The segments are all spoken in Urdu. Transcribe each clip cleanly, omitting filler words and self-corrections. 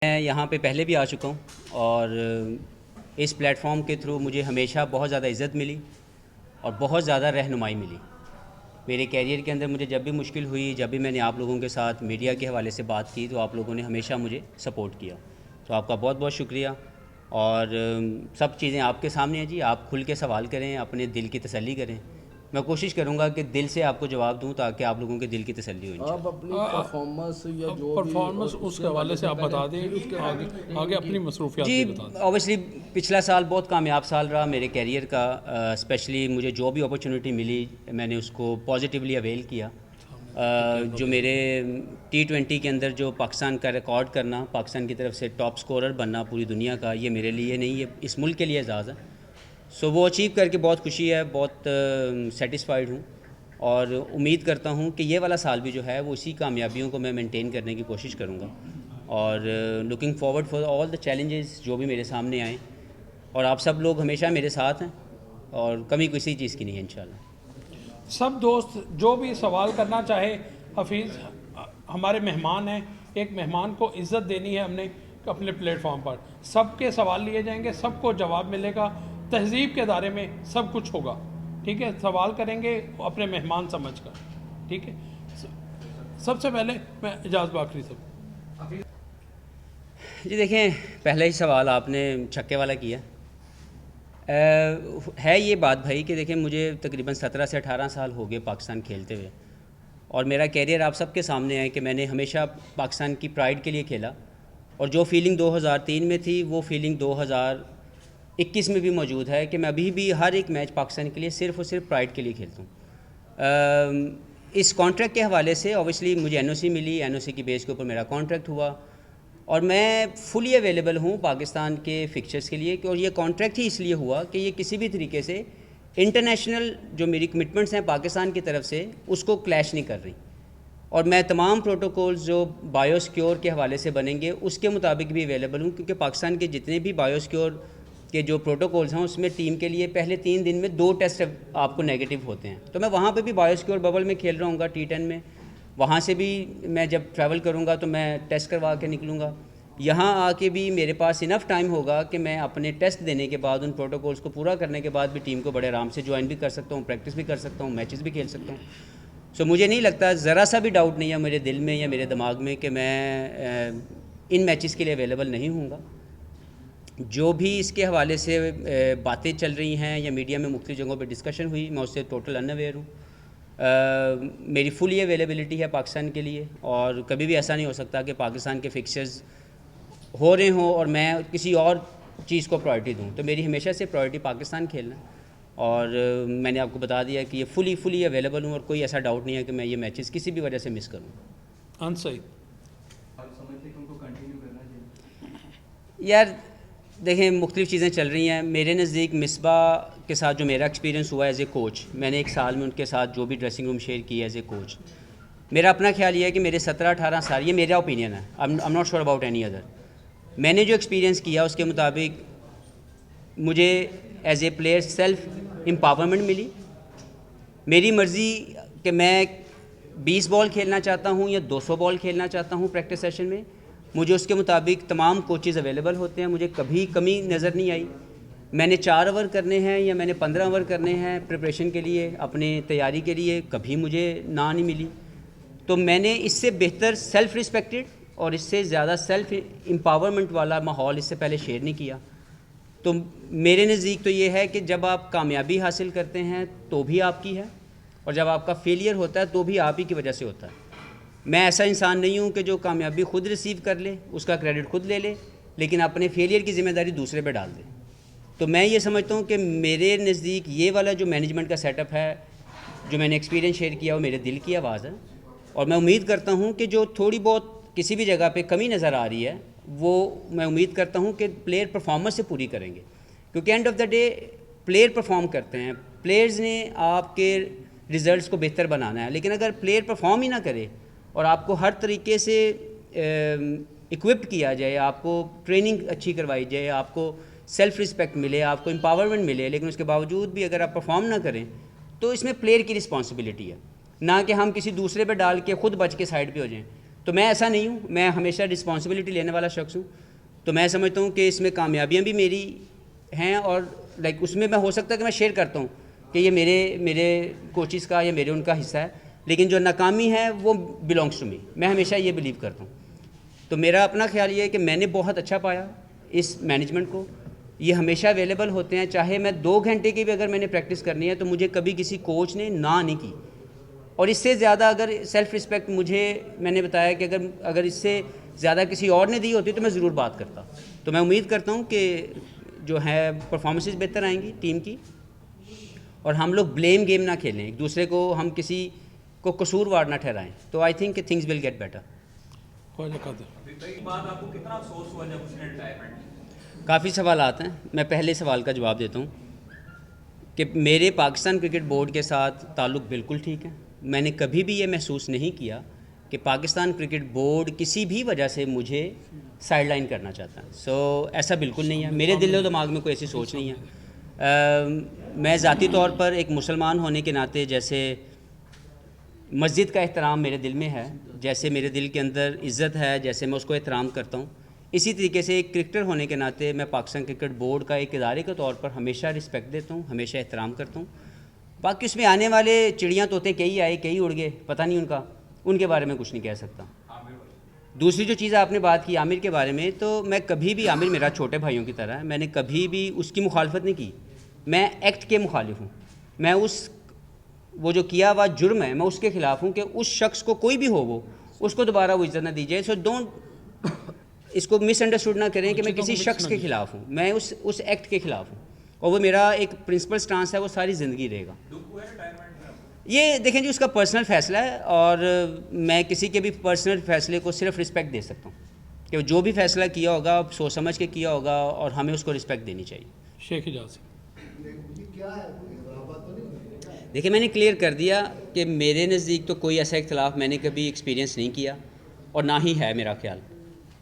میں یہاں پہ پہلے بھی آ چکا ہوں اور اس پلیٹ فارم کے تھرو مجھے ہمیشہ بہت زیادہ عزت ملی اور بہت زیادہ رہنمائی ملی میرے کیریئر کے اندر. مجھے جب بھی مشکل ہوئی، جب بھی میں نے آپ لوگوں کے ساتھ میڈیا کے حوالے سے بات کی، تو آپ لوگوں نے ہمیشہ مجھے سپورٹ کیا. تو آپ کا بہت بہت شکریہ. اور سب چیزیں آپ کے سامنے ہیں جی. آپ کھل کے سوال کریں، اپنے دل کی تسلی کریں. میں کوشش کروں گا کہ دل سے آپ کو جواب دوں تاکہ آپ لوگوں کے دل کی تسلی ہو. آپ اپنی پرفارمنس یا جو بھی پرفارمنس اس کے حوالے سے آپ بتا دیں، آگے اپنی مصروفیات جی بھی بتا دیں. اوبیسلی پچھلا سال بہت کامیاب سال رہا میرے کیریئر کا. اسپیشلی مجھے جو بھی اپرچونٹی ملی میں نے اس کو پازیٹیولی اویل کیا. جو میرے T20 کے اندر جو پاکستان کا ریکارڈ کرنا، پاکستان کی طرف سے ٹاپ سکورر بننا پوری دنیا کا، یہ میرے لیے نہیں، یہ اس ملک کے لیے اعزاز ہے. سو وہ اچیو کر کے بہت خوشی ہے، بہت سیٹسفائیڈ ہوں. اور امید کرتا ہوں کہ یہ والا سال بھی جو ہے وہ اسی کامیابیوں کو میں مینٹین کرنے کی کوشش کروں گا. اور looking forward for all the challenges جو بھی میرے سامنے آئیں. اور آپ سب لوگ ہمیشہ میرے ساتھ ہیں اور کمی کسی چیز کی نہیں ہے انشاءاللہ. سب دوست جو بھی سوال کرنا چاہے، حفیظ ہمارے مہمان ہیں، ایک مہمان کو عزت دینی ہے ہم نے اپنے پلیٹ فارم پر. سب کے سوال لیے جائیں گے، سب کو جواب ملے گا. تہذیب کے دائرے میں سب کچھ ہوگا، ٹھیک ہے. سوال کریں گے اپنے مہمان سمجھ کر، ٹھیک ہے. سب سے پہلے میں اعجاز باکری صاحب. جی دیکھیں، پہلا ہی سوال آپ نے چھکے والا کیا. ہے یہ بات بھائی کہ دیکھیں مجھے تقریباً 17 سے 18 سال ہو گئے پاکستان کھیلتے ہوئے. اور میرا کیریئر آپ سب کے سامنے ہے کہ میں نے ہمیشہ پاکستان کی پرائڈ کے لیے کھیلا. اور جو فیلنگ 2003 میں تھی وہ فیلنگ 2021 میں بھی موجود ہے کہ میں ابھی بھی ہر ایک میچ پاکستان کے لیے صرف اور صرف پرائڈ کے لیے کھیلتا ہوں. اس کانٹریکٹ کے حوالے سے اوبیسلی مجھے NOC ملی، NOC کی بیس کے اوپر میرا کانٹریکٹ ہوا اور میں فلی اویلیبل ہوں پاکستان کے فکچرز کے لیے. اور یہ کانٹریکٹ ہی اس لیے ہوا کہ یہ کسی بھی طریقے سے انٹرنیشنل جو میری کمٹمنٹس ہیں پاکستان کی طرف سے اس کو کلیش نہیں کر رہی. اور میں تمام پروٹوکولز جو بایو سیکیور کے حوالے سے بنیں گے اس کے مطابق بھی اویلیبل ہوں، کیونکہ پاکستان کے جتنے بھی بایو سیکیور کے جو پروٹوکولز ہیں اس میں ٹیم کے لیے پہلے 3 دن میں 2 ٹیسٹ آپ کو نیگیٹو ہوتے ہیں. تو میں وہاں پہ بھی بایو سیکیور ببل میں کھیل رہا ہوں گا T10 میں. وہاں سے بھی میں جب ٹریول کروں گا تو میں ٹیسٹ کروا کے نکلوں گا. یہاں آ کے بھی میرے پاس انف ٹائم ہوگا کہ میں اپنے ٹیسٹ دینے کے بعد ان پروٹوکولز کو پورا کرنے کے بعد بھی ٹیم کو بڑے آرام سے جوائن بھی کر سکتا ہوں، پریکٹس بھی کر سکتا ہوں، میچز بھی کھیل سکتا ہوں. سو مجھے نہیں لگتا، ذرا سا بھی ڈاؤٹ نہیں ہے میرے دل میں یا میرے دماغ میں کہ میں ان میچز کے لیے اویلیبل نہیں ہوں گا. جو بھی اس کے حوالے سے باتیں چل رہی ہیں یا میڈیا میں مختلف جگہوں پہ ڈسکشن ہوئی، میں اس سے ٹوٹل ان اویئر ہوں. میری فلی اویلیبلٹی ہے پاکستان کے لیے اور کبھی بھی ایسا نہیں ہو سکتا کہ پاکستان کے فکسچرز ہو رہے ہوں اور میں کسی اور چیز کو پرائرٹی دوں. تو میری ہمیشہ سے پرائرٹی پاکستان کھیلنا ہے. اور میں نے آپ کو بتا دیا کہ یہ فلی اویلیبل ہوں اور کوئی ایسا ڈاؤٹ نہیں ہے کہ میں یہ میچز کسی بھی وجہ سے مس کروں. صحیح. یار دیکھیں مختلف چیزیں چل رہی ہیں. میرے نزدیک مصباح کے ساتھ جو میرا ایکسپیرینس ہوا ایز اے کوچ، میں نے 1 سال میں ان کے ساتھ جو بھی ڈریسنگ روم شیئر کی ایز اے کوچ، میرا اپنا خیال یہ ہے کہ میرے 17-18 سال، یہ میرا اوپینین ہے، I'm not sure about any other. میں نے جو ایکسپیرینس کیا اس کے مطابق مجھے as a player self empowerment ملی. میری مرضی کہ میں 20 بال کھیلنا چاہتا ہوں یا 200 بال کھیلنا چاہتا ہوں پریکٹس سیشن میں، مجھے اس کے مطابق تمام کوچز اویلیبل ہوتے ہیں. مجھے کبھی کمی نظر نہیں آئی. میں نے 4 اوور کرنے ہیں یا میں نے 15 اوور کرنے ہیں پریپریشن کے لیے، اپنے تیاری کے لیے، کبھی مجھے نہ نہیں ملی. تو میں نے اس سے بہتر سیلف رسپیکٹڈ اور اس سے زیادہ سیلف امپاورمنٹ والا ماحول اس سے پہلے شیئر نہیں کیا. تو میرے نزدیک تو یہ ہے کہ جب آپ کامیابی حاصل کرتے ہیں تو بھی آپ کی ہے، اور جب آپ کا فیلئر ہوتا ہے تو بھی آپ ہی کی وجہ سے ہوتا ہے. میں ایسا انسان نہیں ہوں کہ جو کامیابی خود ریسیو کر لے، اس کا کریڈٹ خود لے لے، لیکن اپنے فیلئر کی ذمہ داری دوسرے پہ ڈال دے. تو میں یہ سمجھتا ہوں کہ میرے نزدیک یہ والا جو مینجمنٹ کا سیٹ اپ ہے، جو میں نے ایکسپیرینس شیئر کیا، وہ میرے دل کی آواز ہے. اور میں امید کرتا ہوں کہ جو تھوڑی بہت کسی بھی جگہ پہ کمی نظر آ رہی ہے وہ میں امید کرتا ہوں کہ پلیئر پرفارمنس سے پوری کریں گے. کیونکہ and of the day player perform کرتے ہیں، پلیئرز نے آپ کے ریزلٹس کو بہتر بنانا ہے. لیکن اگر پلیئر پرفارم ہی نہ کرے اور آپ کو ہر طریقے سے اکوپڈ کیا جائے، آپ کو ٹریننگ اچھی کروائی جائے، آپ کو سیلف رسپیکٹ ملے، آپ کو امپاورمنٹ ملے، لیکن اس کے باوجود بھی اگر آپ پرفارم نہ کریں تو اس میں پلیئر کی رسپانسبلٹی ہے، نہ کہ ہم کسی دوسرے پہ ڈال کے خود بچ کے سائڈ پہ ہو جائیں. تو تو میں ایسا نہیں ہوں, میں ہمیشہ رسپانسبلٹی لینے والا شخص ہوں. تو میں سمجھتا ہوں کہ اس میں کامیابیاں بھی میری ہیں, اور لائک اس میں ہو سکتا ہے کہ میں شیئر کرتا ہوں کہ یہ میرے کوچز کا یا میرے ان کا حصہ ہے, لیکن جو ناکامی ہے وہ بلانگس ٹو می. میں ہمیشہ یہ بلیو کرتا ہوں. تو میرا اپنا خیال یہ ہے کہ میں نے بہت اچھا پایا اس مینجمنٹ کو. یہ ہمیشہ اویلیبل ہوتے ہیں, چاہے میں 2 گھنٹے کی بھی اگر میں نے پریکٹس کرنی ہے تو مجھے کبھی کسی کوچ نے نہ نہیں کی. اور اس سے زیادہ اگر سیلف رسپیکٹ میں نے بتایا کہ اگر اس سے زیادہ کسی اور نے دی ہوتی تو میں ضرور بات کرتا. تو میں امید کرتا ہوں کہ جو ہے پرفارمنسز بہتر آئیں گی ٹیم کی, اور ہم لوگ بلیم گیم نہ کھیلیں, ایک دوسرے کو ہم کسی کو قصوروار نہ ٹھہرائیں. تو آئی تھنک کہ تھنگز ول گیٹ بیٹر. کافی سوالات ہیں, میں پہلے سوال کا جواب دیتا ہوں کہ میرے پاکستان کرکٹ بورڈ کے ساتھ تعلق بالکل ٹھیک ہے. میں نے کبھی بھی یہ محسوس نہیں کیا کہ پاکستان کرکٹ بورڈ کسی بھی وجہ سے مجھے سائڈ لائن کرنا چاہتا ہے. سو ایسا بالکل نہیں ہے, میرے دل و دماغ میں کوئی ایسی سوچ نہیں ہے. میں ذاتی طور پر ایک مسلمان ہونے کے ناطے جیسے مسجد کا احترام میرے دل میں ہے, جیسے میرے دل کے اندر عزت ہے, جیسے میں اس کو احترام کرتا ہوں, اسی طریقے سے ایک کرکٹر ہونے کے ناطے میں پاکستان کرکٹ بورڈ کا ایک ادارے کے طور پر ہمیشہ رسپیکٹ دیتا ہوں, ہمیشہ احترام کرتا ہوں. باقی اس میں آنے والے چڑیاں طوطے کئی آئے کئی اڑ گئے, پتہ نہیں ان کے بارے میں کچھ نہیں کہہ سکتا. دوسری جو چیز آپ نے بات کی عامر کے بارے میں, تو میں کبھی بھی, عامر میرا چھوٹے بھائیوں کی طرح ہے, میں نے کبھی بھی اس کی مخالفت نہیں کی. میں ایکٹ کے مخالف ہوں. میں وہ جو کیا ہوا جرم ہے میں اس کے خلاف ہوں کہ اس شخص کو کوئی بھی ہو وہ اس کو دوبارہ وہ عزت نہ دی جائے. سو ڈونٹ اس کو مس انڈرسٹوڈ نہ کریں کہ میں کسی شخص کے خلاف ہوں, میں اس ایکٹ کے خلاف ہوں, اور وہ میرا ایک پرنسپل سٹانس ہے, وہ ساری زندگی رہے گا. یہ دیکھیں جی اس کا پرسنل فیصلہ ہے, اور میں کسی کے بھی پرسنل فیصلے کو صرف رسپیکٹ دے سکتا ہوں کہ جو بھی فیصلہ کیا ہوگا سوچ سمجھ کے کیا ہوگا, اور ہمیں اس کو رسپیکٹ دینی چاہیے. شیخ حجاز دیکھیں میں نے کلیئر کر دیا کہ میرے نزدیک تو کوئی ایسا اختلاف میں نے کبھی ایکسپیرینس نہیں کیا, اور نہ ہی ہے میرا خیال.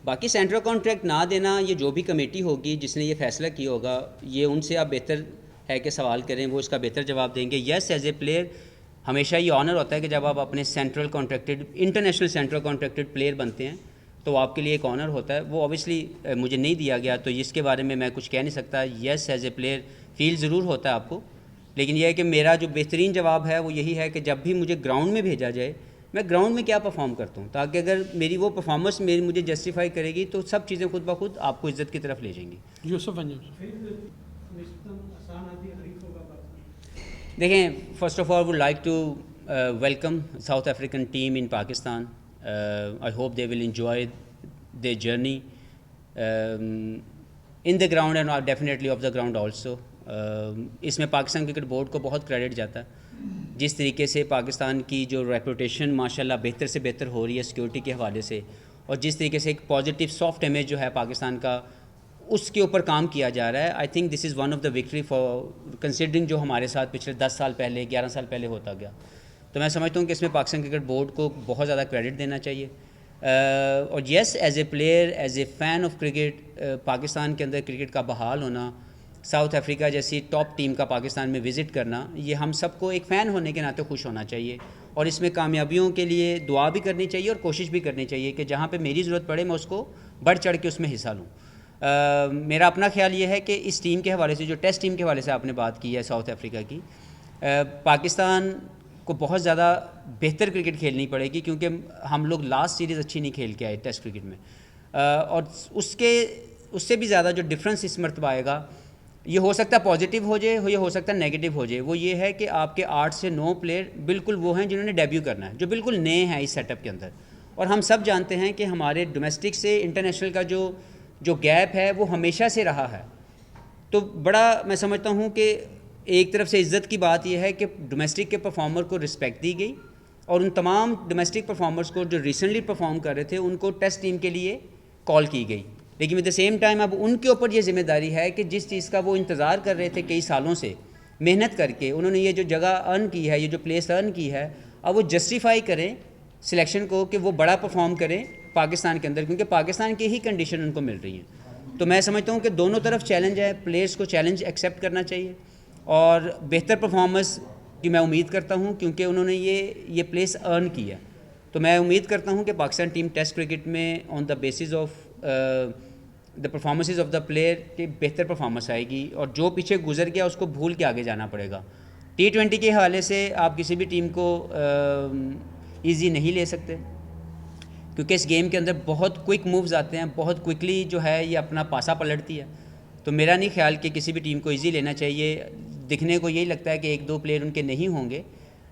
باقی سینٹرل کانٹریکٹ نہ دینا, یہ جو بھی کمیٹی ہوگی جس نے یہ فیصلہ کیا ہوگا, یہ ان سے آپ بہتر ہے کہ سوال کریں, وہ اس کا بہتر جواب دیں گے. یس ایز اے پلیئر ہمیشہ یہ آنر ہوتا ہے کہ جب آپ اپنے central contracted international central contracted player بنتے ہیں تو آپ کے لیے ایک آنر ہوتا ہے. وہ اوبیسلی مجھے نہیں دیا گیا تو اس کے بارے میں کچھ کہہ نہیں سکتا. یس ایز اے پلیئر فیل ضرور ہوتا ہے آپ کو, لیکن یہ ہے کہ میرا جو بہترین جواب ہے وہ یہی ہے کہ جب بھی مجھے گراؤنڈ میں بھیجا جائے, میں گراؤنڈ میں کیا پرفارم کرتا ہوں, تاکہ اگر میری وہ پرفارمنس مجھے جسٹیفائی کرے گی تو سب چیزیں خود بخود آپ کو عزت کی طرف لے جائیں گی. یوسف دیکھیں, first of all would like to welcome South African team in Pakistan. I hope they will enjoy their journey in the ground and definitely off the ground also. اس میں پاکستان کرکٹ بورڈ کو بہت کریڈٹ جاتا ہے, جس طریقے سے پاکستان کی جو ریپوٹیشن ماشاءاللہ بہتر سے بہتر ہو رہی ہے سیکورٹی کے حوالے سے, اور جس طریقے سے ایک پازیٹیو سافٹ امیج جو ہے پاکستان کا اس کے اوپر کام کیا جا رہا ہے. I think this is one of the victory for considering جو ہمارے ساتھ پچھلے 10 سال پہلے 11 سال پہلے ہوتا گیا. تو میں سمجھتا ہوں کہ اس میں پاکستان کرکٹ بورڈ کو بہت زیادہ کریڈٹ دینا چاہیے. اور yes as a player, as a fan of cricket, Pakistan کے اندر کرکٹ کا بحال ہونا, ساؤتھ افریقہ جیسی ٹاپ ٹیم کا پاکستان میں وزٹ کرنا, یہ ہم سب کو ایک فین ہونے کے ناطے خوش ہونا چاہیے, اور اس میں کامیابیوں کے لیے دعا بھی کرنی چاہیے اور کوشش بھی کرنی چاہیے کہ جہاں پہ میری ضرورت پڑے میں اس کو بڑھ چڑھ کے اس میں حصہ لوں. میرا اپنا خیال یہ ہے کہ اس ٹیم کے حوالے سے, جو ٹیسٹ ٹیم کے حوالے سے آپ نے بات کی ہے ساؤتھ افریقہ کی, پاکستان کو بہت زیادہ بہتر کرکٹ کھیلنی پڑے گی, کیونکہ ہم لوگ لاسٹ سیریز اچھی نہیں کھیل کے آئے ٹیسٹ کرکٹ میں, اور اس سے بھی زیادہ جو ڈفرینس اس مرتبہ آئے گا, یہ ہو سکتا ہے پازیٹیو ہو جائے, یہ ہو سکتا ہے نیگیٹو ہو جائے. وہ یہ ہے کہ آپ کے 8 سے 9 پلیئر بالکل وہ ہیں جنہوں نے ڈیبیو کرنا ہے, جو بالکل نئے ہیں اس سیٹ اپ کے اندر. اور ہم سب جانتے ہیں کہ ہمارے ڈومیسٹک سے انٹرنیشنل کا جو گیپ ہے وہ ہمیشہ سے رہا ہے. تو بڑا میں سمجھتا ہوں کہ ایک طرف سے عزت کی بات یہ ہے کہ ڈومیسٹک کے پرفارمر کو رسپیکٹ دی گئی, اور ان تمام ڈومیسٹک پرفارمرز کو جو ریسنٹلی پرفارم کر رہے تھے ان کو ٹیسٹ ٹیم کے لیے کال کی گئی. لیکن ود دا سیم ٹائم اب ان کے اوپر یہ ذمہ داری ہے کہ جس چیز کا وہ انتظار کر رہے تھے کئی سالوں سے, محنت کر کے انہوں نے یہ جو جگہ ارن کی ہے, یہ جو پلیس ارن کی ہے, اب وہ جسٹیفائی کریں سلیکشن کو کہ وہ بڑا پرفارم کریں پاکستان کے اندر, کیونکہ پاکستان کی ہی کنڈیشن ان کو مل رہی ہیں. تو میں سمجھتا ہوں کہ دونوں طرف چیلنج ہے, پلیئرس کو چیلنج ایکسیپٹ کرنا چاہیے, اور بہتر پرفارمنس کی میں امید کرتا ہوں کیونکہ انہوں نے یہ پلیس ارن کی ہے. تو تو میں امید کرتا ہوں کہ پاکستان ٹیم ٹیسٹ کرکٹ میں on the basis of the performances of the player کی بہتر پرفارمنس آئے گی, اور جو پیچھے گزر گیا اس کو بھول کے آگے جانا پڑے گا. T20 کے حوالے سے آپ کسی بھی ٹیم کو ایزی نہیں لے سکتے, کیونکہ اس گیم کے اندر بہت کوئک مووز آتے ہیں, بہت کوئکلی جو ہے یہ اپنا پاسا پلٹتی ہے. تو میرا نہیں خیال کہ کسی بھی ٹیم کو ایزی لینا چاہیے. دکھنے کو یہی لگتا ہے کہ ایک دو پلیئر ان کے نہیں ہوں گے,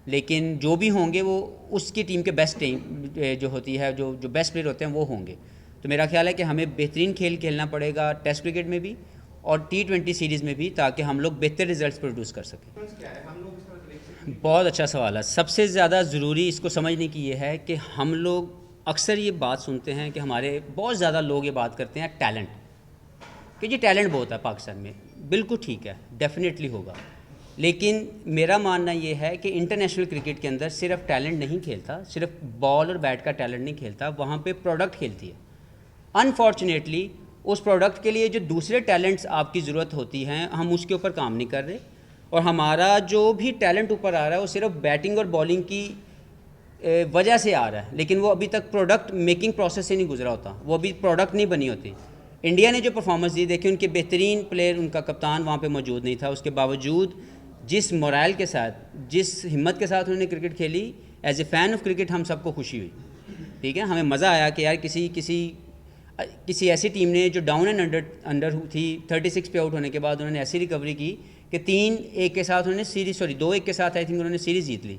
لیکن جو بھی ہوں گے وہ اس کی ٹیم کے بیسٹ ٹیم جو ہوتی ہے, جو بیسٹ پلیئر ہوتے ہیں وہ ہوں گے. تو میرا خیال ہے کہ ہمیں بہترین کھیل کھیلنا پڑے گا ٹیسٹ کرکٹ میں بھی اور T20 سیریز میں بھی, تاکہ ہم لوگ بہتر ریزلٹس پروڈیوس کر سکیں. بہت اچھا سوال ہے. سب سے زیادہ ضروری اس کو سمجھنے کی یہ ہے کہ ہم لوگ اکثر یہ بات سنتے ہیں کہ ہمارے بہت زیادہ لوگ یہ بات کرتے ہیں ٹیلنٹ, کہ جی ٹیلنٹ بہت ہے پاکستان میں. بالکل ٹھیک ہے, ڈیفینیٹلی ہوگا, لیکن میرا ماننا یہ ہے کہ انٹرنیشنل کرکٹ کے اندر صرف ٹیلنٹ نہیں کھیلتا, صرف بال اور بیٹ کا ٹیلنٹ نہیں کھیلتا, وہاں پہ پروڈکٹ کھیلتی ہے. انفارچونیٹلی اس پروڈکٹ کے لیے جو دوسرے ٹیلنٹس آپ کی ضرورت ہوتی ہیں, ہم اس کے اوپر کام نہیں کر رہے, اور ہمارا جو بھی ٹیلنٹ اوپر آ رہا ہے وہ صرف بیٹنگ اور بالنگ کی وجہ سے آ رہا ہے, لیکن وہ ابھی تک پروڈکٹ میکنگ پروسیس سے نہیں گزرا ہوتا, وہ ابھی پروڈکٹ نہیں بنی ہوتی. انڈیا نے جو پرفارمنس دی, دیکھیں ان کے بہترین پلیئر, ان کا کپتان وہاں پہ موجود نہیں تھا, اس کے باوجود جس مورائل کے ساتھ, جس ہمت کے ساتھ انہوں نے کرکٹ کھیلی, as a fan of cricket ہم سب کو خوشی ہوئی. ٹھیک ہے, ہمیں مزہ آیا کہ یار کسی ایسی ٹیم نے جو ڈاؤن اینڈ انڈر تھی 36 پہ آؤٹ ہونے کے بعد انہوں نے ایسی ریکوری کی کہ 3-1 کے ساتھ انہوں نے سیریز 2-1 کے ساتھ آئی تھنک انہوں نے سیریز جیت لی.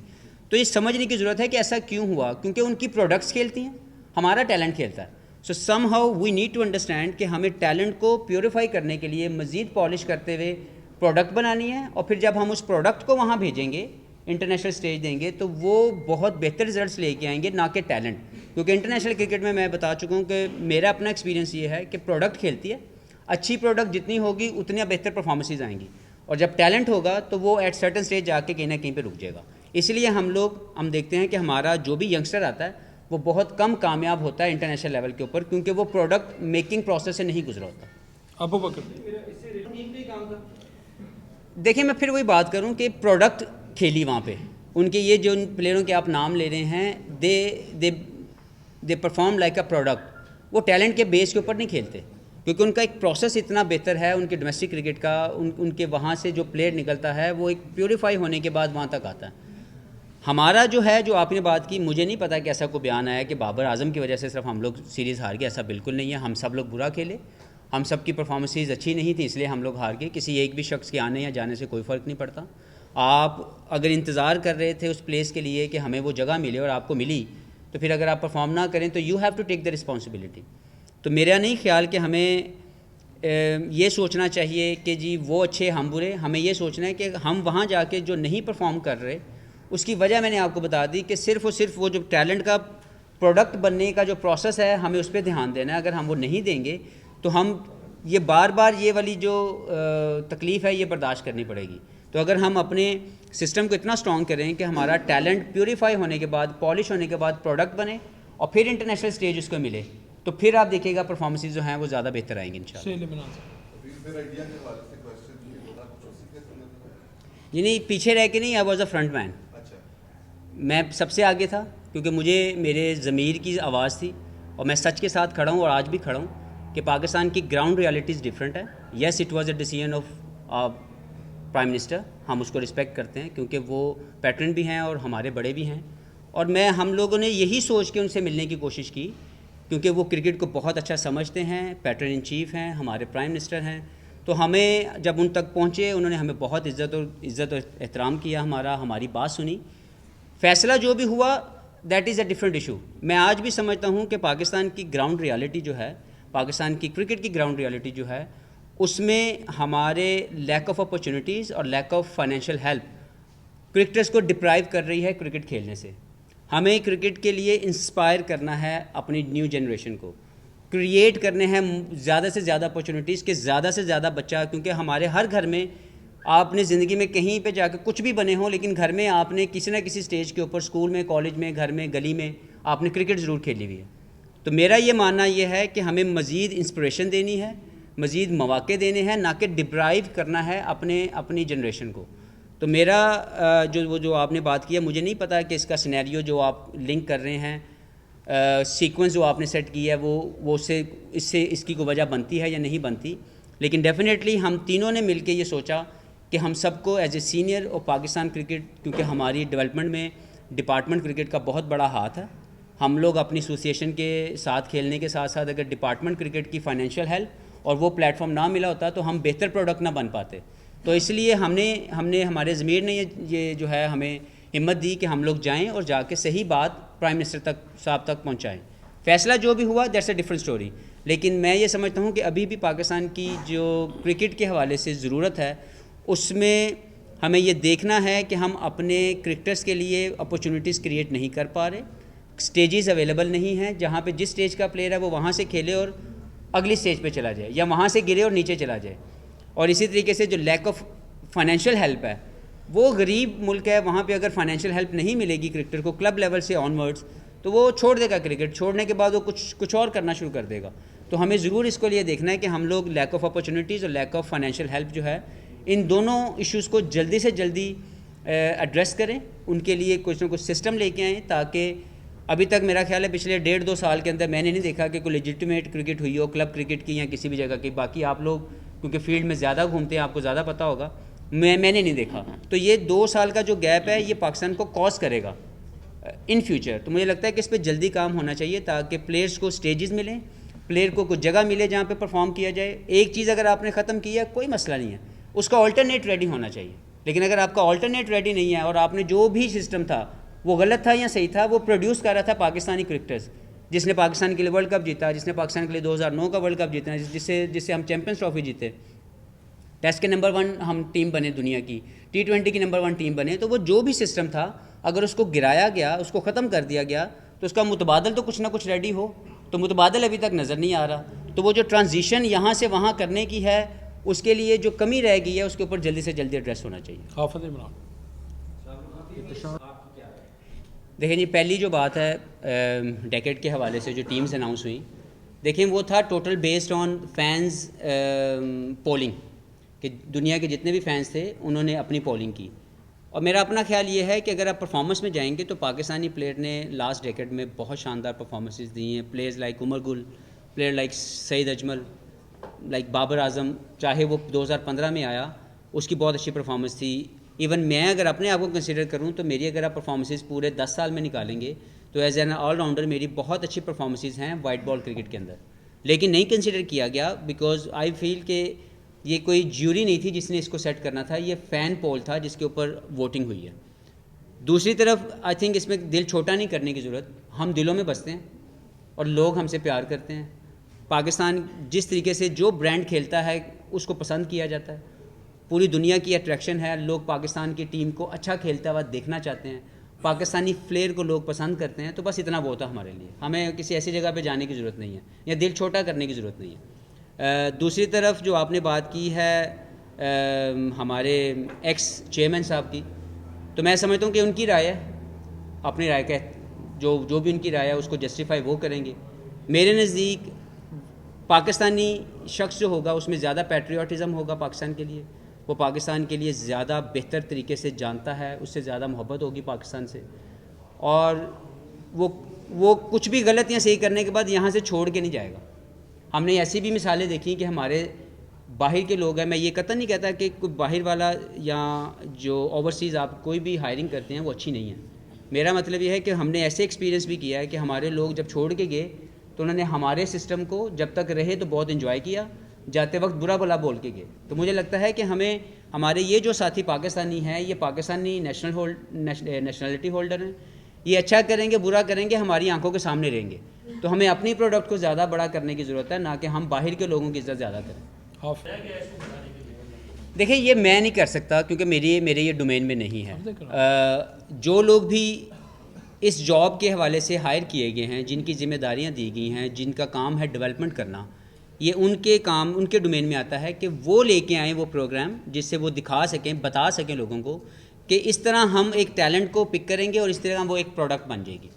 تو یہ سمجھنے کی ضرورت ہے کہ ایسا کیوں ہوا, کیونکہ ان کی پروڈکٹس کھیلتی ہیں, ہمارا ٹیلنٹ کھیلتا ہے. So somehow we need to understand کہ ہمیں ٹیلنٹ کو پیوریفائی کرنے کے لیے مزید پالش کرتے ہوئے پروڈکٹ بنانی ہے, اور پھر جب ہم اس پروڈکٹ کو وہاں بھیجیں گے, انٹرنیشنل اسٹیج دیں گے, تو وہ بہت بہتر رزلٹس لے کے آئیں گے, نہ کہ ٹیلنٹ. کیونکہ انٹرنیشنل کرکٹ میں بتا چکا ہوں کہ میرا اپنا ایکسپیرینس یہ ہے کہ پروڈکٹ کھیلتی ہے, اچھی پروڈکٹ جتنی ہوگی اتنی بہتر پرفارمنسز آئیں گی, اور جب ٹیلنٹ ہوگا تو وہ ایٹ سرٹن اسٹیج جا کے کہیں نہ کہیں پہ رک جائے گا. اس لیے ہم دیکھتے ہیں کہ ہمارا جو بھی ینگسٹر آتا ہے وہ بہت کم کامیاب ہوتا ہے انٹرنیشنل لیول کے اوپر, کیونکہ وہ پروڈکٹ میکنگ پروسیس سے نہیں گزرا ہوتا. ابو بکر, دیکھیں میں پھر وہی بات کروں کہ پروڈکٹ کھیلی وہاں پہ, ان کے یہ جو پلیئروں کے آپ نام لے رہے ہیں, they perform like a product. وہ ٹیلنٹ کے بیس کے اوپر نہیں کھیلتے, کیونکہ ان کا ایک پروسیس اتنا بہتر ہے ان کے ڈومیسٹک کرکٹ کا, ان کے وہاں سے جو پلیئر نکلتا ہے وہ ایک پیوریفائی ہونے کے بعد وہاں تک آتا ہے. ہمارا جو ہے, جو آپ نے بات کی, مجھے نہیں پتا کہ ایسا کوئی بیان آیا کہ بابر اعظم کی وجہ سے صرف ہم لوگ سیریز ہار گئے, ایسا بالکل نہیں ہے. ہم سب لوگ برا کھیلے, ہم سب کی پرفارمنسز اچھی نہیں تھی, اس لیے ہم لوگ ہار گئے. کسی ایک بھی شخص کے آنے یا جانے سے کوئی فرق نہیں پڑتا. آپ اگر انتظار کر رہے تھے اس پلیس کے لیے کہ ہمیں وہ جگہ ملے اور آپ کو ملی, تو پھر اگر آپ پرفارم نہ کریں تو you have to take the responsibility. تو میرا نہیں خیال کہ ہمیں یہ سوچنا چاہیے کہ جی وہ اچھے ہم برے. ہمیں یہ سوچنا ہے کہ ہم وہاں جا کے جو نہیں پرفارم کر رہے, اس کی وجہ میں نے آپ کو بتا دی کہ صرف اور صرف وہ جو ٹیلنٹ کا پروڈکٹ بننے کا جو پروسیس ہے, ہمیں اس پہ دھیان دینا ہے. اگر ہم وہ نہیں دیں گے تو ہم یہ بار بار یہ والی جو تکلیف ہے یہ برداشت کرنی پڑے گی. تو اگر ہم اپنے سسٹم کو اتنا اسٹرانگ کریں کہ ہمارا ٹیلنٹ پیوریفائی ہونے کے بعد, پالش ہونے کے بعد پروڈکٹ بنے, اور پھر انٹرنیشنل اسٹیج اس کو ملے, تو پھر آپ دیکھیے گا پرفارمنسز جو ہیں وہ زیادہ بہتر آئیں گی انشاءاللہ. یعنی پیچھے رہ کے نہیں, آئی واز اے فرنٹ مین. میں سب سے آگے تھا, کیونکہ مجھے میرے ضمیر کی آواز تھی, اور میں سچ کے ساتھ کھڑا ہوں اور آج بھی کھڑا ہوں کہ پاکستان کی گراؤنڈ ریالٹیز ڈفرینٹ ہے. Yes it was a decision of prime minister, ہم اس کو رسپیکٹ کرتے ہیں کیونکہ وہ پیٹرن بھی ہیں اور ہمارے بڑے بھی ہیں, اور ہم لوگوں نے یہی سوچ کے ان سے ملنے کی کوشش کی, کیونکہ وہ کرکٹ کو بہت اچھا سمجھتے ہیں, پیٹرن ان چیف ہیں, ہمارے پرائم منسٹر ہیں. تو ہمیں جب ان تک پہنچے, انہوں نے ہمیں بہت عزت اور احترام کیا, ہماری بات سنی. فیصلہ جو بھی ہوا that is a different issue. میں آج بھی سمجھتا ہوں کہ پاکستان کی گراؤنڈ ریالٹی جو ہے, پاکستان کی کرکٹ کی گراؤنڈ ریالٹی جو ہے, اس میں ہمارے لیک آف اپرچونیٹیز اور lack of financial help cricketers کو ڈپرائیو کر رہی ہے کرکٹ کھیلنے سے. ہمیں کرکٹ کے لیے انسپائر کرنا ہے اپنی نیو جنریشن کو, کریٹ کرنے ہیں زیادہ سے زیادہ اپرچونیٹیز کہ زیادہ سے زیادہ بچہ, کیونکہ ہمارے ہر گھر میں, آپ نے زندگی میں کہیں پہ جا کے کچھ بھی بنے ہوں, لیکن گھر میں آپ نے کسی نہ کسی سٹیج کے اوپر, اسکول میں, کالج میں, گھر میں, گلی میں, آپ نے کرکٹ ضرور کھیلی ہوئی ہے. تو میرا یہ ماننا یہ ہے کہ ہمیں مزید انسپریشن دینی ہے, مزید مواقع دینے ہیں, نہ کہ ڈپرائیو کرنا ہے اپنی جنریشن کو. تو میرا جو آپ نے بات کیا, مجھے نہیں پتا کہ اس کا سینیریو جو آپ لنک کر رہے ہیں سیکوینس جو آپ نے سیٹ کی ہے وہ اس کی کوئی وجہ بنتی ہے یا نہیں بنتی، لیکن ڈیفینیٹلی ہم تینوں نے مل کے یہ سوچا کہ ہم سب کو ایز اے سینئر اور پاکستان کرکٹ، کیونکہ ہماری ڈیولپمنٹ میں ڈپارٹمنٹ کرکٹ کا بہت بڑا ہاتھ ہے، ہم لوگ اپنی ایسوسیشن کے ساتھ کھیلنے کے ساتھ ساتھ اگر ڈپارٹمنٹ کرکٹ کی فائنینشیل ہیلپ اور وہ پلیٹ فارم نہ ملا ہوتا تو ہم بہتر پروڈکٹ نہ بن پاتے. تو اس لیے ہم نے ہمارے ضمیر نے یہ جو ہے ہمیں ہمت دی کہ ہم لوگ جائیں اور جا کے صحیح بات پرائم منسٹر صاحب تک پہنچائیں. فیصلہ جو بھی ہوا دیٹس اے ڈفرنٹ اسٹوری، لیکن میں یہ سمجھتا ہوں کہ ابھی بھی پاکستان کی جو کرکٹ کے حوالے سے ضرورت ہے اس میں ہمیں یہ دیکھنا ہے کہ ہم اپنے کرکٹرز کے لیے اپرچونیٹیز کریٹ نہیں کر پا رہے، اسٹیجز اویلیبل نہیں ہیں جہاں پہ جس اسٹیج کا پلیئر ہے وہ وہاں سے کھیلے اور اگلی اسٹیج پہ چلا جائے، یا وہاں سے گرے اور نیچے چلا جائے. اور اسی طریقے سے جو لیک آف فائنینشیل ہیلپ ہے، وہ غریب ملک ہے، وہاں پہ اگر فائنینشیل ہیلپ نہیں ملے گی کرکٹر کو کلب لیول سے آن ورڈز تو وہ چھوڑ دے گا کرکٹ، چھوڑنے کے بعد وہ کچھ اور کرنا شروع کر دے گا. تو ہمیں ضرور اس کو لیے دیکھنا ہے کہ ہم لوگ لیک آف اپرچونیٹیز اور لیک آف فائنینشیل ہیلپ جو ہے ان دونوں ایشوز کو جلدی سے جلدی ایڈریس کریں، ان کے لیے کچھ نہ کچھ سسٹم لے کے آئیں، تاکہ ابھی تک میرا خیال ہے پچھلے 1.5-2 سال کے اندر میں نے نہیں دیکھا کہ کوئی لیجٹیمیٹ کرکٹ ہوئی ہو کلب کرکٹ کی یا کسی بھی جگہ کی. باقی آپ لوگ کیونکہ فیلڈ میں زیادہ گھومتے ہیں آپ کو زیادہ پتہ ہوگا، میں نے نہیں دیکھا. تو یہ 2 سال کا جو گیپ ہے یہ پاکستان کو کاز کرے گا ان فیوچر. تو مجھے لگتا ہے کہ اس پہ جلدی کام ہونا چاہیے تاکہ پلیئرز کو اسٹیجز ملیں، پلیئر کو کچھ جگہ ملے جہاں پہ پرفارم کیا جائے. ایک چیز اگر آپ نے ختم کی ہے کوئی مسئلہ نہیں ہے، اس کا آلٹرنیٹ ریڈی ہونا چاہیے. لیکن اگر آپ کا آلٹرنیٹ ریڈی نہیں ہے اور آپ نے جو بھی سسٹم تھا وہ غلط تھا یا صحیح تھا، وہ پروڈیوس کر رہا تھا پاکستانی کرکٹرز، جس نے پاکستان کے لیے ورلڈ کپ جیتا، جس نے پاکستان کے لیے 2009 کا ورلڈ کپ جیتا، جس سے ہم چیمپئنز ٹرافی جیتے، ٹیسٹ کے نمبر 1 ہم ٹیم بنے دنیا کی، T20 کی نمبر 1 ٹیم بنے. تو وہ جو بھی سسٹم تھا اگر اس کو گرایا گیا، اس کو ختم کر دیا گیا تو اس کا متبادل تو کچھ نہ کچھ ریڈی ہو. تو متبادل ابھی تک نظر نہیں آ رہا. تو وہ جو ٹرانزیشن یہاں سے وہاں کرنے کی ہے اس کے لیے جو کمی رہ گئی ہے اس کے اوپر جلدی سے جلدی ایڈریس ہونا چاہیے. حافظ عمران. دیکھیں جی، پہلی جو بات ہے ڈیکیڈ کے حوالے سے جو ٹیمز اناؤنس ہوئیں، دیکھیں وہ تھا total based on fans polling, کہ دنیا کے جتنے بھی فینس تھے انہوں نے اپنی پولنگ کی. اور میرا اپنا خیال یہ ہے کہ اگر آپ پرفارمنس میں جائیں گے تو پاکستانی پلیئر نے لاسٹ ڈیکیڈ میں بہت شاندار پرفارمنسز دی ہیں. پلیئرز لائک عمر گل، player like Saeed Ajmal, like Babar Azam, چاہے وہ 2015 میں آیا اس کی بہت اچھی پرفارمنس تھی. ایون میں اگر اپنے آپ کو کنسیڈر کروں تو میری اگر آپ پرفارمنسز پورے 10 سال میں نکالیں گے تو ایز این آل راؤنڈر میری بہت اچھی پرفارمنسز ہیں وائٹ بال کرکٹ کے اندر. لیکن نہیں کنسیڈر کیا گیا بیکاز آئی فیل کہ یہ کوئی جیوری نہیں تھی جس نے اس کو سیٹ کرنا تھا، یہ فین پول تھا جس کے اوپر ووٹنگ ہوئی ہے. دوسری طرف آئی تھنک اس میں دل چھوٹا نہیں کرنے کی ضرورت، ہم دلوں میں بستے ہیں اور لوگ ہم سے پیار کرتے ہیں. پاکستان جس طریقے سے جو برانڈ کھیلتا ہے اس کو پسند کیا جاتا ہے، پوری دنیا کی اٹریکشن ہے. لوگ پاکستان کی ٹیم کو اچھا کھیلتا ہوا دیکھنا چاہتے ہیں، پاکستانی پلیئر کو لوگ پسند کرتے ہیں. تو بس اتنا بہت ہے ہمارے لیے، ہمیں کسی ایسی جگہ پہ جانے کی ضرورت نہیں ہے یا دل چھوٹا کرنے کی ضرورت نہیں ہے. دوسری طرف جو آپ نے بات کی ہے ہمارے ایکس چیئرمین صاحب کی، تو میں سمجھتا ہوں کہ ان کی رائے ہے، اپنی رائے کا جو بھی ان کی رائے ہے اس کو جسٹیفائی وہ کریں گے. میرے نزدیک پاکستانی شخص جو ہوگا اس میں زیادہ پیٹریوٹزم ہوگا پاکستان کے لیے، وہ پاکستان کے لیے زیادہ بہتر طریقے سے جانتا ہے، اس سے زیادہ محبت ہوگی پاکستان سے، اور وہ کچھ بھی غلط یا صحیح کرنے کے بعد یہاں سے چھوڑ کے نہیں جائے گا. ہم نے ایسی بھی مثالیں دیکھی کہ ہمارے باہر کے لوگ ہیں، میں یہ قطعا نہیں کہتا کہ کوئی باہر والا یا جو اوورسیز آپ کوئی بھی ہائرنگ کرتے ہیں وہ اچھی نہیں ہے. میرا مطلب یہ ہے کہ ہم نے ایسے ایکسپیرینس بھی کیا ہے کہ ہمارے لوگ جب چھوڑ کے گئے تو انہوں نے ہمارے سسٹم کو جب تک رہے تو بہت انجوائے کیا، جاتے وقت برا بلا بول کے گئے. تو مجھے لگتا ہے کہ ہمیں ہمارے یہ جو ساتھی پاکستانی ہیں یہ پاکستانی نیشنلٹی ہولڈر ہیں، یہ اچھا کریں گے برا کریں گے ہماری آنکھوں کے سامنے رہیں گے. تو ہمیں اپنی پروڈکٹ کو زیادہ بڑا کرنے کی ضرورت ہے، نہ کہ ہم باہر کے لوگوں کی عزت زیادہ کریں. دیکھیں یہ میں نہیں کر سکتا کیونکہ میرے یہ ڈومین میں نہیں ہے. جو لوگ بھی اس جاب کے حوالے سے ہائر کیے گئے ہیں، جن کی ذمہ داریاں دی گئی ہیں، جن کا کام ہے ڈیولپمنٹ کرنا، یہ ان کے ڈومین میں آتا ہے کہ وہ لے کے آئیں وہ پروگرام جس سے وہ دکھا سکیں، بتا سکیں لوگوں کو کہ اس طرح ہم ایک ٹیلنٹ کو پک کریں گے اور اس طرح وہ ایک پروڈکٹ بن جائے گی.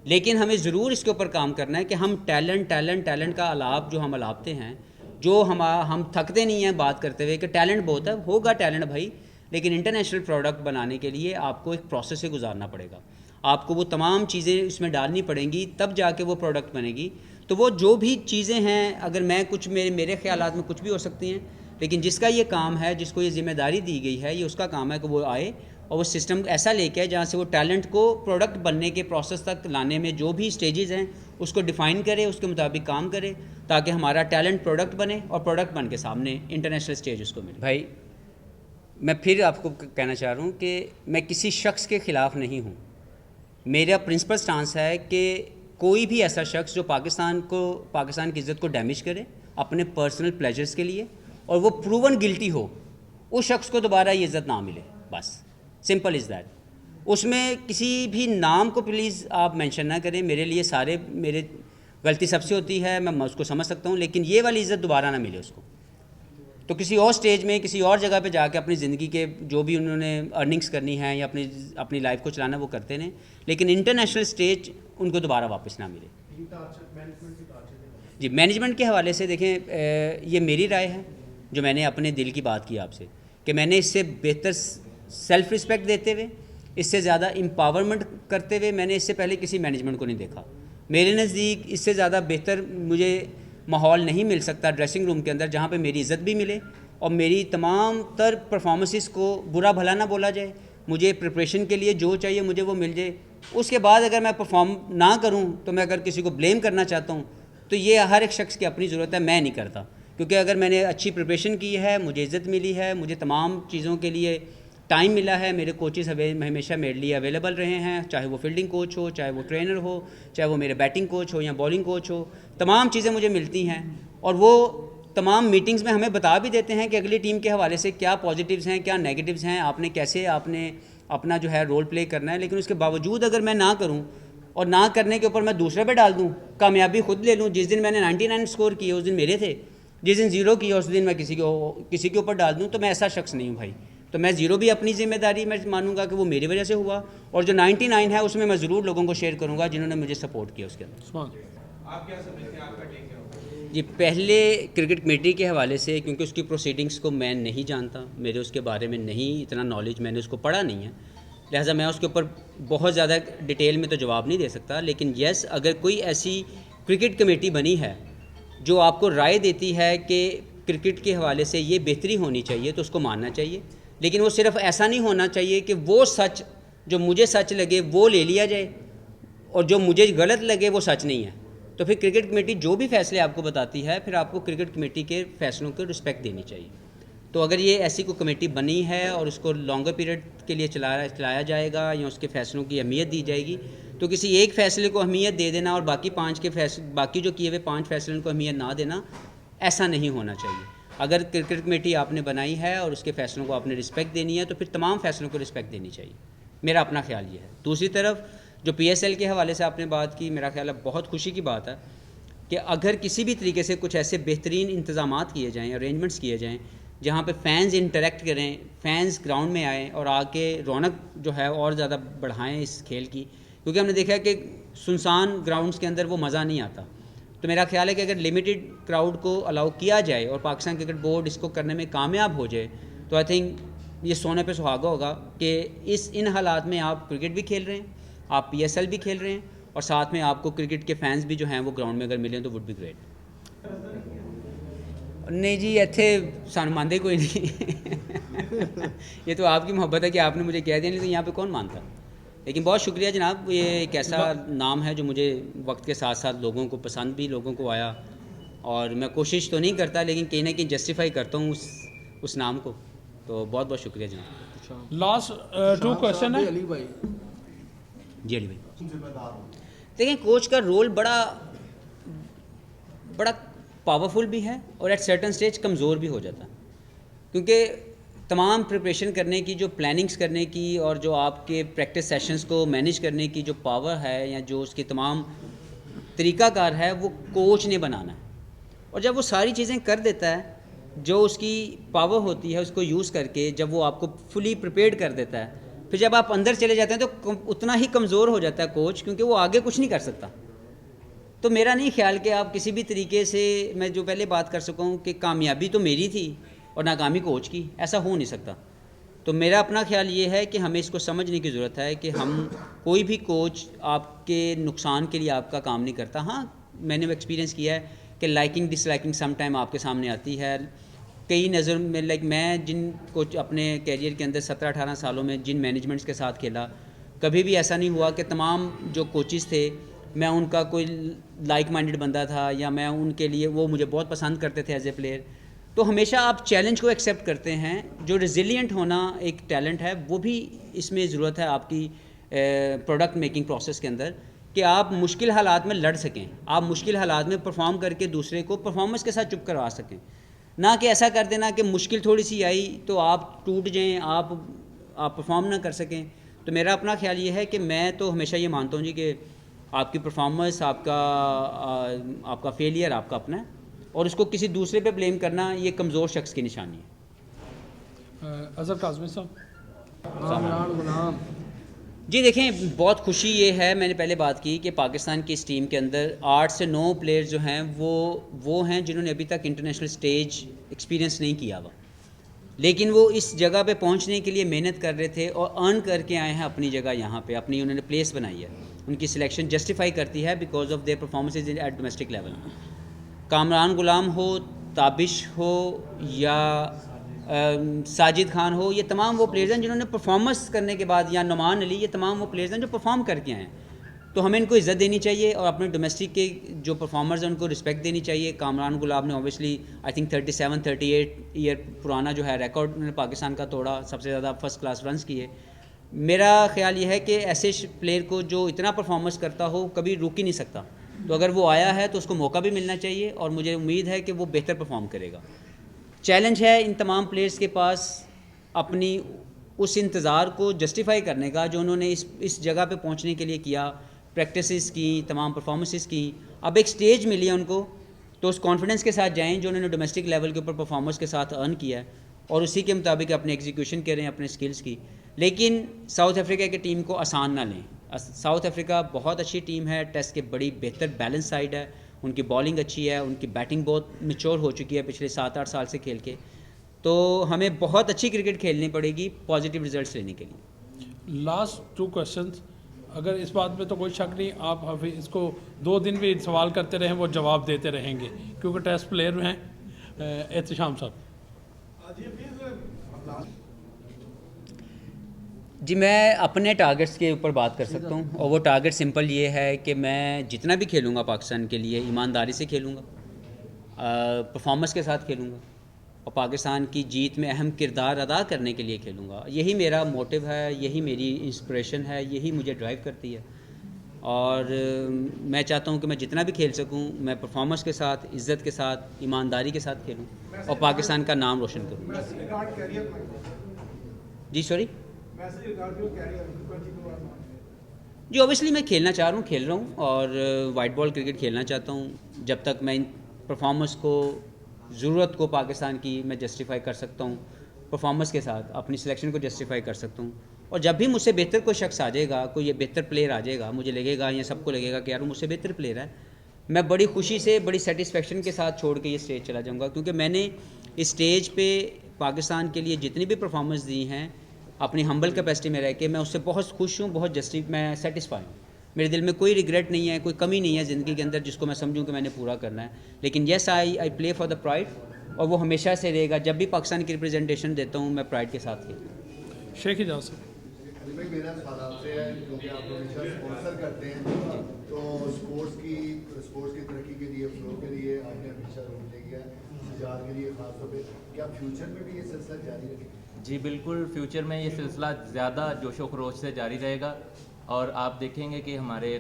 لیکن ہمیں ضرور اس کے اوپر کام کرنا ہے کہ ہم ٹیلنٹ کا الاپ جو ہم الاپتے ہیں، جو ہم تھکتے نہیں ہیں بات کرتے ہوئے کہ ٹیلنٹ بہت ہے، ہوگا ٹیلنٹ بھائی، لیکن انٹرنیشنل پروڈکٹ بنانے کے لیے آپ کو ایک پروسیس سے گزارنا پڑے گا. آپ کو وہ تمام چیزیں اس میں ڈالنی پڑیں گی, تب جا کے وہ پروڈکٹ بنے گی. تو وہ جو بھی چیزیں ہیں, اگر میں کچھ میرے خیالات میں کچھ بھی ہو سکتی ہیں, لیکن جس کا یہ کام ہے, جس کو یہ ذمہ داری دی گئی ہے, یہ اس کا کام ہے کہ وہ آئے اور وہ سسٹم ایسا لے کے آئے جہاں سے وہ ٹیلنٹ کو پروڈکٹ بننے کے پروسیس تک لانے میں جو بھی سٹیجز ہیں اس کو ڈیفائن کرے, اس کے مطابق کام کرے, تاکہ ہمارا ٹیلنٹ پروڈکٹ بنے اور پروڈکٹ بن کے سامنے انٹرنیشنل سٹیج اس کو ملے. بھائی میں پھر آپ کو کہنا چاہ رہا ہوں کہ میں کسی شخص کے خلاف نہیں ہوں. میرا پرنسپل سٹانس ہے کہ کوئی بھی ایسا شخص جو پاکستان کی عزت کو ڈیمیج کرے اپنے پرسنل پلیجرز کے لیے اور وہ پروون گلٹی ہو, اس شخص کو دوبارہ یہ عزت نہ ملے. بس سمپل از دیٹ. اس میں کسی بھی نام کو پلیز آپ مینشن نہ کریں. میرے لیے سارے میرے غلطی سب سے ہوتی ہے, میں اس کو سمجھ سکتا ہوں, لیکن یہ والی عزت دوبارہ نہ ملے اس کو. تو کسی اور سٹیج میں کسی اور جگہ پہ جا کے اپنی زندگی کے جو بھی انہوں نے ارننگز کرنی ہے یا اپنی لائف کو چلانا وہ کرتے رہیں, لیکن انٹرنیشنل سٹیج ان کو دوبارہ واپس نہ ملے. جی مینجمنٹ کے حوالے سے دیکھیں, یہ میری رائے ہے جو میں نے اپنے دل کی بات کی آپ سے, کہ میں نے اس سے بہتر سیلف رسپیکٹ دیتے ہوئے, اس سے زیادہ امپاورمنٹ کرتے ہوئے میں نے اس سے پہلے کسی مینجمنٹ کو نہیں دیکھا. میرے نزدیک اس سے زیادہ بہتر مجھے ماحول نہیں مل سکتا ڈریسنگ روم کے اندر جہاں پہ میری عزت بھی ملے اور میری تمام تر پرفارمنسز کو برا بھلا نہ بولا جائے. مجھے پریپریشن کے لیے جو چاہیے مجھے وہ مل جائے. اس کے بعد اگر میں پرفارم نہ کروں تو میں اگر کسی کو بلیم کرنا چاہتا ہوں تو یہ ہر ایک شخص کی اپنی ضرورت ہے, میں نہیں کرتا. کیونکہ اگر میں نے اچھی پریپریشن کی ہے, مجھے عزت ملی ہے, مجھے تمام چیزوں کے لیے ٹائم ملا ہے, میرے کوچز ہمیشہ میرے لیے اویلیبل رہے ہیں, چاہے وہ فیلڈنگ کوچ ہو, چاہے وہ ٹرینر ہو, چاہے وہ میرے بیٹنگ کوچ ہو یا بولنگ کوچ ہو, تمام چیزیں مجھے ملتی ہیں. اور وہ تمام میٹنگز میں ہمیں بتا بھی دیتے ہیں کہ اگلی ٹیم کے حوالے سے کیا پازیٹیوز ہیں, کیا نیگیٹیوز ہیں, آپ نے اپنا جو ہے رول پلے کرنا ہے. لیکن اس کے باوجود اگر میں نہ کروں اور نہ کرنے کے اوپر میں دوسرے پہ ڈال دوں, کامیابی خود لے لوں. جس دن میں نے 99 اسکور کیے اس دن میرے تھے, جس دن 0 کیا اس دن میں کسی کے اوپر ڈال دوں, تو میں ایسا شخص نہیں ہوں بھائی. تو میں 0 بھی اپنی ذمہ داری میں مانوں گا کہ وہ میری وجہ سے ہوا, اور جو 99 ہے اس میں ضرور لوگوں کو شیئر کروں گا جنہوں نے مجھے سپورٹ کیا اس کے اندر. آپ کیا سمجھتے ہیں, آپ کا ٹیک کیا ہوگا؟ جی پہلے کرکٹ کمیٹی کے حوالے سے, کیونکہ اس کی پروسیڈنگز کو میں نہیں جانتا, میرے اس کے بارے میں نہیں اتنا نالج, میں نے اس کو پڑھا نہیں ہے, لہٰذا میں اس کے اوپر بہت زیادہ ڈیٹیل میں تو جواب نہیں دے سکتا. لیکن یس, اگر کوئی ایسی کرکٹ کمیٹی بنی ہے جو آپ کو رائے دیتی ہے کہ کرکٹ کے حوالے سے یہ بہتری ہونی چاہیے, تو اس کو ماننا چاہیے. لیکن وہ صرف ایسا نہیں ہونا چاہیے کہ وہ سچ جو مجھے سچ لگے وہ لے لیا جائے اور جو مجھے غلط لگے وہ سچ نہیں ہے. تو پھر کرکٹ کمیٹی جو بھی فیصلے آپ کو بتاتی ہے, پھر آپ کو کرکٹ کمیٹی کے فیصلوں کو رسپیکٹ دینی چاہیے. تو اگر یہ ایسی کوئی کمیٹی بنی ہے اور اس کو لانگر پیریڈ کے لیے چلایا جائے گا یا اس کے فیصلوں کی اہمیت دی جائے گی, تو کسی ایک فیصلے کو اہمیت دے دینا اور باقی جو کیے ہوئے 5 فیصلوں کو اہمیت نہ دینا, ایسا نہیں ہونا چاہیے. اگر کرکٹ کمیٹی آپ نے بنائی ہے اور اس کے فیصلوں کو آپ نے رسپیکٹ دینی ہے, تو پھر تمام فیصلوں کو رسپیکٹ دینی چاہیے. میرا اپنا خیال یہ ہے. دوسری طرف جو پی ایس ایل کے حوالے سے آپ نے بات کی, میرا خیال ہے بہت خوشی کی بات ہے کہ اگر کسی بھی طریقے سے کچھ ایسے بہترین انتظامات کیے جائیں, ارینجمنٹس کیے جائیں جہاں پہ فینز انٹریکٹ کریں, فینز گراؤنڈ میں آئیں اور آ کے رونق جو ہے اور زیادہ بڑھائیں اس کھیل کی. کیونکہ ہم نے دیکھا ہے کہ سنسان گراؤنڈز کے اندر وہ مزہ نہیں آتا. تو میرا خیال ہے کہ اگر لمیٹڈ کراؤڈ کو الاؤ کیا جائے اور پاکستان کرکٹ بورڈ اس کو کرنے میں کامیاب ہو جائے, تو آئی تھنک یہ سونے پہ سہاگا ہوگا کہ ان حالات میں آپ کرکٹ بھی کھیل رہے ہیں, آپ پی ایس ایل بھی کھیل رہے ہیں, اور ساتھ میں آپ کو کرکٹ کے فینس بھی جو ہیں وہ گراؤنڈ میں اگر ملیں تو وڈ بی گریٹ. نہیں جی, ایتھے سان مانتے کوئی نہیں. یہ تو آپ کی محبت ہے کہ آپ نے مجھے کہہ دیا, نہیں تو یہاں پہ کون مانتا. لیکن بہت شکریہ جناب, یہ ایک ایسا نام ہے جو مجھے وقت کے ساتھ ساتھ لوگوں کو پسند بھی لوگوں کو آیا, اور میں کوشش تو نہیں کرتا لیکن کہیں نہ کہیں جسٹیفائی کرتا ہوں اس نام کو. تو بہت بہت شکریہ جناب. لاسٹ 2 کویشچن ہے. علی بھائی, جی علی بھائی, دیکھیں کوچ کا رول بڑا پاورفل بھی ہے اور ایٹ سرٹن سٹیج کمزور بھی ہو جاتا ہے. کیونکہ تمام پریپریشن کرنے کی, جو پلاننگز کرنے کی, اور جو آپ کے پریکٹس سیشنز کو مینیج کرنے کی جو پاور ہے یا جو اس کی تمام طریقہ کار ہے, وہ کوچ نے بنانا ہے. اور جب وہ ساری چیزیں کر دیتا ہے, جو اس کی پاور ہوتی ہے اس کو یوز کر کے, جب وہ آپ کو فلی پریپیئرڈ کر دیتا ہے, پھر جب آپ اندر چلے جاتے ہیں تو اتنا ہی کمزور ہو جاتا ہے کوچ, کیونکہ وہ آگے کچھ نہیں کر سکتا. تو میرا نہیں خیال کہ آپ کسی بھی طریقے سے, میں جو پہلے بات کر سکا ہوں کہ کامیابی تو میری تھی اور ناکامی کوچ کی, ایسا ہو نہیں سکتا. تو میرا اپنا خیال یہ ہے کہ ہمیں اس کو سمجھنے کی ضرورت ہے کہ ہم کوئی بھی کوچ آپ کے نقصان کے لیے آپ کا کام نہیں کرتا. ہاں میں نے ایکسپیرینس کیا ہے کہ لائکنگ ڈس لائکنگ سم ٹائم آپ کے سامنے آتی ہے. کئی نظر میں میں جن کوچ اپنے کیریئر کے اندر 17-18 سالوں میں جن مینجمنٹس کے ساتھ کھیلا, کبھی بھی ایسا نہیں ہوا کہ تمام جو کوچز تھے میں ان کا کوئی لائک مائنڈڈ بندہ تھا یا میں ان کے لیے وہ مجھے بہت پسند کرتے تھے ایز اے پلیئر. تو ہمیشہ آپ چیلنج کو ایکسیپٹ کرتے ہیں. جو ریزیلینٹ ہونا ایک ٹیلنٹ ہے وہ بھی اس میں ضرورت ہے آپ کی پروڈکٹ میکنگ پروسیس کے اندر, کہ آپ مشکل حالات میں لڑ سکیں, آپ مشکل حالات میں پرفارم کر کے دوسرے کو پرفارمنس کے ساتھ چپ کروا سکیں. نہ کہ ایسا کر دینا کہ مشکل تھوڑی سی آئی تو آپ ٹوٹ جائیں, آپ پرفارم نہ کر سکیں. تو میرا اپنا خیال یہ ہے کہ میں تو ہمیشہ یہ مانتا ہوں جی کہ آپ کی پرفارمنس, آپ کا فیلئر آپ کا اپنا ہے, اور اس کو کسی دوسرے پہ بلیم کرنا یہ کمزور شخص کی نشانی ہے. اظہر کاظمی صاحب. کامران غلام. جی دیکھیں, بہت خوشی یہ ہے, میں نے پہلے بات کی کہ پاکستان کی اس ٹیم کے اندر 8 سے 9 پلیئر جو ہیں وہ ہیں جنہوں نے ابھی تک انٹرنیشنل سٹیج ایکسپیرینس نہیں کیا ہوا, لیکن وہ اس جگہ پہ پہنچنے کے لیے محنت کر رہے تھے اور ارن کر کے آئے ہیں اپنی جگہ یہاں پہ, اپنی انہوں نے پلیس بنائی ہے. ان کی سلیکشن جسٹیفائی کرتی ہے because of their performances at domestic level. Kamran Ghulam ہو, تابش ہو یا ساجد خان ہو, یہ تمام وہ پلیئرز ہیں جنہوں نے پرفارمنس کرنے کے بعد, یا نعمان علی, یہ تمام وہ پلیئرز ہیں جو پرفارم کر کے آئے ہیں. تو ہمیں ان کو عزت دینی چاہیے اور اپنے ڈومیسٹک کے جو پرفارمرز ہیں ان کو رسپیکٹ دینی چاہیے. کامران غلام نے اوبیسلی آئی تھنک 37-38 ایئر پرانا جو ہے ریکارڈ انہوں نے پاکستان کا توڑا, سب سے زیادہ فرسٹ کلاس رنز کیے. میرا خیال یہ ہے کہ ایسے پلیئر کو جو اتنا پرفارمنس کرتا ہو کبھی روک ہی نہیں سکتا. تو اگر وہ آیا ہے تو اس کو موقع بھی ملنا چاہیے, اور مجھے امید ہے کہ وہ بہتر پرفارم کرے گا. چیلنج ہے ان تمام پلیئرز کے پاس اپنی اس انتظار کو جسٹیفائی کرنے کا جو انہوں نے اس جگہ پہ پہنچنے کے لیے کیا, پریکٹسز کی, تمام پرفارمنسز کی. اب ایک سٹیج ملی ہے ان کو, تو اس کانفیڈنس کے ساتھ جائیں جو انہوں نے ڈومیسٹک لیول کے اوپر پرفارمنس کے ساتھ ارن کیا ہے, اور اسی کے مطابق اپنے ایگزیکیوشن کریں اپنے سکلز کی. لیکن ساؤتھ افریقہ کی ٹیم کو آسان نہ لیں. ساؤتھ افریقہ بہت اچھی ٹیم ہے, ٹیسٹ کے بڑی بہتر بیلنس سائڈ ہے, ان کی بالنگ اچھی ہے, ان کی بیٹنگ بہت میچور ہو چکی ہے پچھلے 7-8 سال سے کھیل کے. تو ہمیں بہت اچھی کرکٹ کھیلنی پڑے گی پازیٹیو ریزلٹس لینے کے لیے. لاسٹ 2 کویشچنس, اگر اس بات میں تو کوئی شک نہیں, آپ اس کو 2 دن بھی سوال کرتے رہیں وہ جواب دیتے رہیں گے کیونکہ ٹیسٹ پلیئر ہیں. احتشام صاحب. جی میں اپنے ٹارگٹس کے اوپر بات کر سکتا ہوں, اور وہ ٹارگٹ سمپل یہ ہے کہ میں جتنا بھی کھیلوں گا پاکستان کے لیے ایمانداری سے کھیلوں گا, پرفارمنس کے ساتھ کھیلوں گا, اور پاکستان کی جیت میں اہم کردار ادا کرنے کے لیے کھیلوں گا. یہی میرا موٹیو ہے, یہی میری انسپریشن ہے, یہی مجھے ڈرائیو کرتی ہے. اور میں چاہتا ہوں کہ میں جتنا بھی کھیل سکوں میں پرفارمنس کے ساتھ, عزت کے ساتھ, ایمانداری کے ساتھ کھیلوں اور پاکستان کا نام روشن کروں. جی سوری. جی اوبیسلی میں کھیلنا چاہ رہا ہوں, کھیل رہا ہوں, اور وائٹ بال کرکٹ کھیلنا چاہتا ہوں. جب تک میں ان پرفارمنس کو, ضرورت کو پاکستان کی میں جسٹیفائی کر سکتا ہوں, پرفارمنس کے ساتھ اپنی سلیکشن کو جسٹیفائی کر سکتا ہوں. اور جب بھی مجھ سے بہتر کوئی شخص آ جائے گا, کوئی یہ بہتر پلیئر آ جائے گا, مجھے لگے گا یا سب کو لگے گا کہ یار وہ مجھ سے بہتر پلیئر ہے, میں بڑی خوشی سے, بڑی سیٹسفیکشن کے ساتھ چھوڑ کے یہ اسٹیج چلا جاؤں گا. کیونکہ میں نے اس اسٹیج پہ پاکستان کے لیے جتنی بھی پرفارمنس دی ہیں اپنی ہمبل کیپیسٹی میں رہ کے, میں اس سے بہت خوش ہوں, بہت میں سیٹسفائی ہوں. میرے دل میں کوئی ریگریٹ نہیں ہے, کوئی کمی نہیں ہے زندگی کے اندر جس کو میں سمجھوں کہ میں نے پورا کرنا ہے. لیکن یس آئی پلے فار دا پرائڈ, اور وہ ہمیشہ سے رہے گا. جب بھی پاکستان کی ریپرزنٹیشن دیتا ہوں میں پرائڈ کے ساتھ کھیلتا ہوں. شیخ اجاز صاحب. میرا سوال آپ سے ہے, کیونکہ آپ ہمیشہ اسپانسر کرتے ہیں, تو اسپورٹس کی ترقی کے لیے, فلو کے لیے آپ نے ہمیشہ رول لے گیا تجارت کے لیے خاص طور پہ, کیا فیوچر میں بھی یہ سلسلہ جاری رہے گا؟ جی بالکل, فیوچر میں یہ سلسلہ زیادہ جوش و خروش سے جاری رہے گا, اور آپ دیکھیں گے کہ ہمارے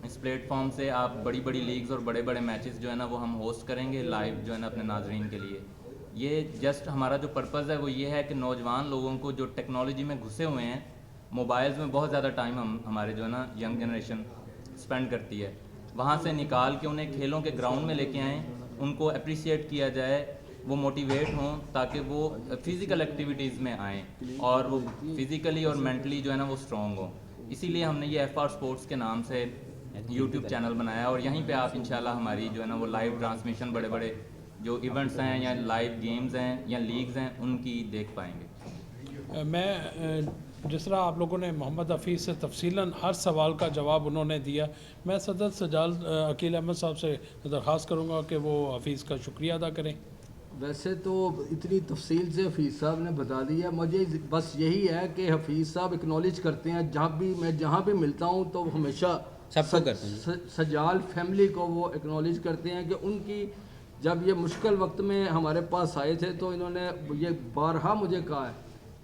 اس پلیٹ فارم سے آپ بڑی بڑی لیگز اور بڑے بڑے میچز جو ہے نا وہ ہم ہوسٹ کریں گے لائیو جو ہے نا اپنے ناظرین کے لیے. یہ جسٹ ہمارا جو پرپز ہے وہ یہ ہے کہ نوجوان لوگوں کو جو ٹیکنالوجی میں گھسے ہوئے ہیں, موبائلز میں بہت زیادہ ٹائم ہمارے جو ہے نا ینگ جنریشن اسپینڈ کرتی ہے, وہاں سے نکال کے انہیں کھیلوں کے گراؤنڈ میں لے کے آئیں, ان کو اپریشیٹ کیا جائے, وہ موٹیویٹ ہوں تاکہ وہ فزیکل ایکٹیویٹیز میں آئیں اور وہ فزیکلی اور مینٹلی جو ہے نا وہ اسٹرانگ ہوں. اسی لیے ہم نے یہ FR اسپورٹس کے نام سے یوٹیوب چینل بنایا, اور یہیں پہ آپ انشاءاللہ ہماری جو ہے نا وہ لائیو ٹرانسمیشن بڑے بڑے جو ایونٹس ہیں یا لائیو گیمز ہیں یا لیگز ہیں ان کی دیکھ پائیں گے. میں جس طرح آپ لوگوں نے محمد حفیظ سے تفصیلاً ہر سوال کا جواب انہوں نے دیا، میں صدر سجال عقیل احمد صاحب سے درخواست کروں گا کہ وہ حفیظ کا شکریہ ادا کریں۔ ویسے تو اتنی تفصیل سے حفیظ صاحب نے بتا دیا، مجھے بس یہی ہے کہ حفیظ صاحب اکنالج کرتے ہیں، جہاں بھی ملتا ہوں تو ہمیشہ سب کو کرتے ہیں، سجال فیملی کو وہ اکنالج کرتے ہیں کہ ان کی جب یہ مشکل وقت میں ہمارے پاس آئے تھے تو انہوں نے یہ بارہا مجھے کہا ہے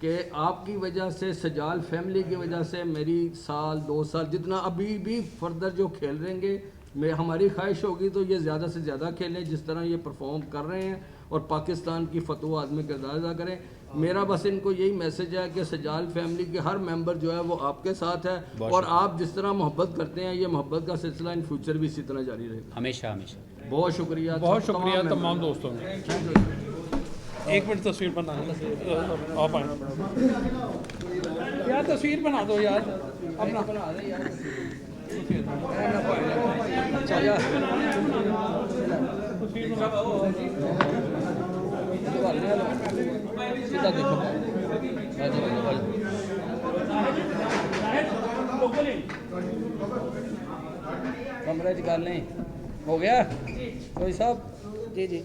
کہ آپ کی وجہ سے، سجال فیملی کی وجہ سے میری سال 2 سال جتنا ابھی بھی فردر جو کھیل رہیں گے، ہماری خواہش ہوگی تو یہ زیادہ سے زیادہ کھیلیں جس طرح یہ پرفارم کر رہے ہیں اور پاکستان کی فتح و عظم کردار ادا کریں۔ میرا بس ان کو یہی میسج ہے کہ سجال فیملی کے ہر ممبر جو ہے وہ آپ کے ساتھ ہے، اور آپ جس طرح محبت کرتے ہیں یہ محبت کا سلسلہ ان فیوچر بھی اسی طرح جاری رہے گا۔ ہمیشہ ہمیشہ۔ بہت شکریہ، بہت شکریہ تمام دوستوں نے۔ ایک منٹ تصویر بنا آپ آئیں یار، تصویر بنا دو یار اپنا۔ کمرے کر لیں، ہو گیا کوئی صاحب؟ جی جی